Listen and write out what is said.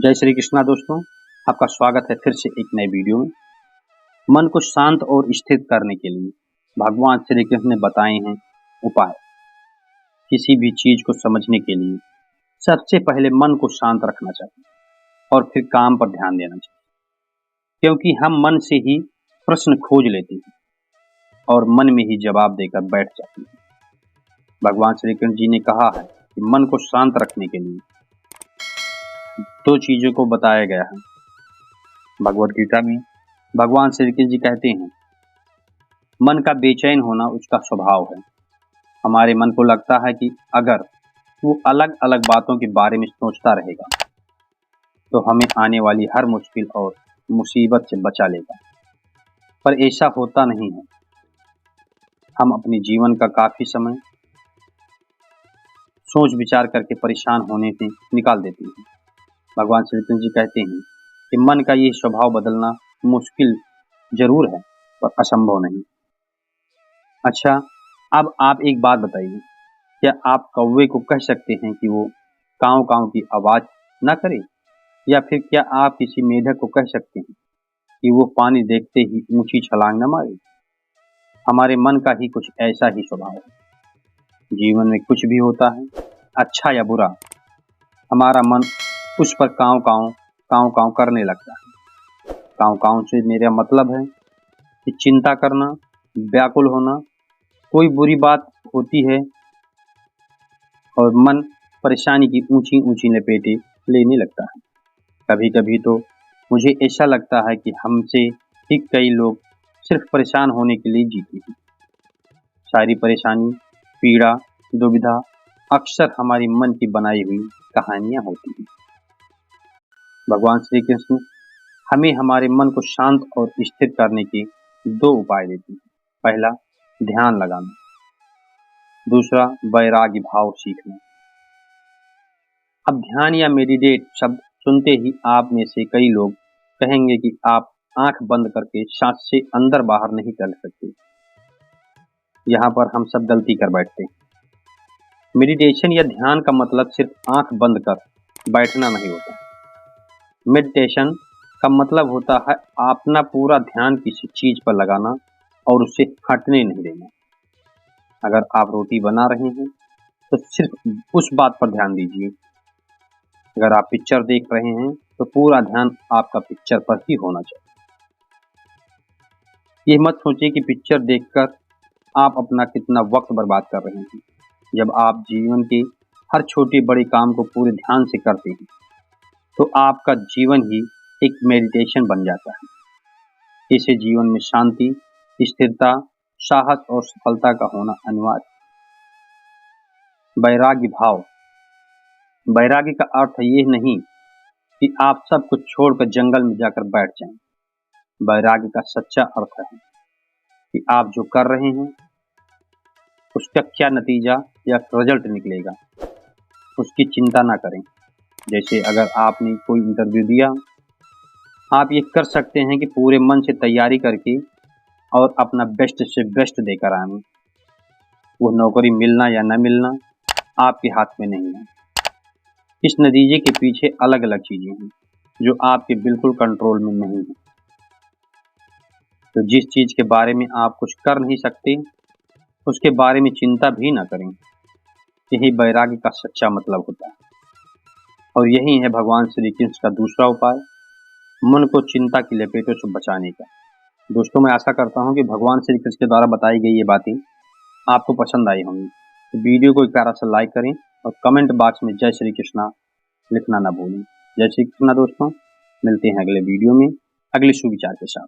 जय श्री कृष्णा दोस्तों, आपका स्वागत है फिर से एक नए वीडियो में। मन को शांत और स्थिर करने के लिए भगवान श्री कृष्ण ने बताए हैं उपाय। किसी भी चीज को समझने के लिए सबसे पहले मन को शांत रखना चाहिए और फिर काम पर ध्यान देना चाहिए, क्योंकि हम मन से ही प्रश्न खोज लेते हैं और मन में ही जवाब देकर बैठ जाते हैं। भगवान श्री कृष्ण जी ने कहा है कि मन को शांत रखने के लिए दो चीजों को बताया गया है। भगवद गीता में भगवान श्री कृष्ण जी कहते हैं, मन का बेचैन होना उसका स्वभाव है। हमारे मन को लगता है कि अगर वो अलग अलग बातों के बारे में सोचता रहेगा तो हमें आने वाली हर मुश्किल और मुसीबत से बचा लेगा, पर ऐसा होता नहीं है। हम अपने जीवन का काफी समय सोच विचार करके परेशान होने से निकाल देते हैं। भगवान श्री कृष्ण जी कहते हैं कि मन का ये स्वभाव बदलना मुश्किल जरूर है पर असंभव नहीं। अच्छा, अब आप एक बात बताइए, क्या आप कौवे को कह सकते हैं कि वो कांव कांव की आवाज ना करे, या फिर क्या आप किसी मेढक को कह सकते हैं कि वो पानी देखते ही ऊंची छलांग न मारे? हमारे मन का ही कुछ ऐसा ही स्वभाव है। जीवन में कुछ भी होता है, अच्छा या बुरा, हमारा मन उस पर कांव कांव करने लगता है। कांव कांव से मेरा मतलब है कि चिंता करना, व्याकुल होना, कोई बुरी बात होती है और मन परेशानी की ऊंची ऊंची लपेटे लेने लगता है। कभी कभी तो मुझे ऐसा लगता है कि हमसे ही कई लोग सिर्फ परेशान होने के लिए जीते हैं। सारी परेशानी, पीड़ा, दुविधा अक्सर हमारी मन की बनाई हुई कहानियां होती हैं। भगवान श्री कृष्ण हमें हमारे मन को शांत और स्थिर करने के दो उपाय देते हैं। पहला, ध्यान लगाना। दूसरा, वैराग्य भाव सीखना। अब ध्यान या मेडिटेट शब्द सुनते ही आप में से कई लोग कहेंगे कि आप आंख बंद करके सांस से अंदर बाहर नहीं कर सकते। यहाँ पर हम सब गलती कर बैठते हैं। मेडिटेशन या ध्यान का मतलब सिर्फ आंख बंद कर बैठना नहीं होता। मेडिटेशन का मतलब होता है अपना पूरा ध्यान किसी चीज पर लगाना और उसे हटने नहीं देना। अगर आप रोटी बना रहे हैं तो सिर्फ उस बात पर ध्यान दीजिए। अगर आप पिक्चर देख रहे हैं तो पूरा ध्यान आपका पिक्चर पर ही होना चाहिए। ये मत सोचिए कि पिक्चर देखकर आप अपना कितना वक्त बर्बाद कर रहे हैं। जब आप जीवन के हर छोटे बड़े काम को पूरे ध्यान से करते हैं तो आपका जीवन ही एक मेडिटेशन बन जाता है। इसे जीवन में शांति, स्थिरता, साहस और सफलता का होना अनिवार्य। वैराग्य भाव। वैराग्य का अर्थ ये नहीं कि आप सब कुछ छोड़कर जंगल में जाकर बैठ जाएं। वैराग्य का सच्चा अर्थ है कि आप जो कर रहे हैं उसका क्या नतीजा या रिजल्ट निकलेगा, उसकी चिंता ना करें। जैसे अगर आपने कोई इंटरव्यू दिया, आप ये कर सकते हैं कि पूरे मन से तैयारी करके और अपना बेस्ट से बेस्ट देकर आए। वो नौकरी मिलना या न मिलना आपके हाथ में नहीं है। इस नतीजे के पीछे अलग अलग चीजें हैं जो आपके बिल्कुल कंट्रोल में नहीं है। तो जिस चीज के बारे में आप कुछ कर नहीं सकते उसके बारे में चिंता भी ना करें। यही वैराग्य का सच्चा मतलब होता है। और यही है भगवान श्री कृष्ण का दूसरा उपाय, मन को चिंता की लपेटों से बचाने का। दोस्तों, मैं आशा करता हूं कि भगवान श्री कृष्ण के द्वारा बताई गई ये बातें आपको पसंद आई होंगी। तो वीडियो को एक प्यारा सा लाइक करें और कमेंट बॉक्स में जय श्री कृष्णा लिखना ना भूलें। जय श्री कृष्णा दोस्तों, मिलते हैं अगले वीडियो में अगले सुविचार के साथ।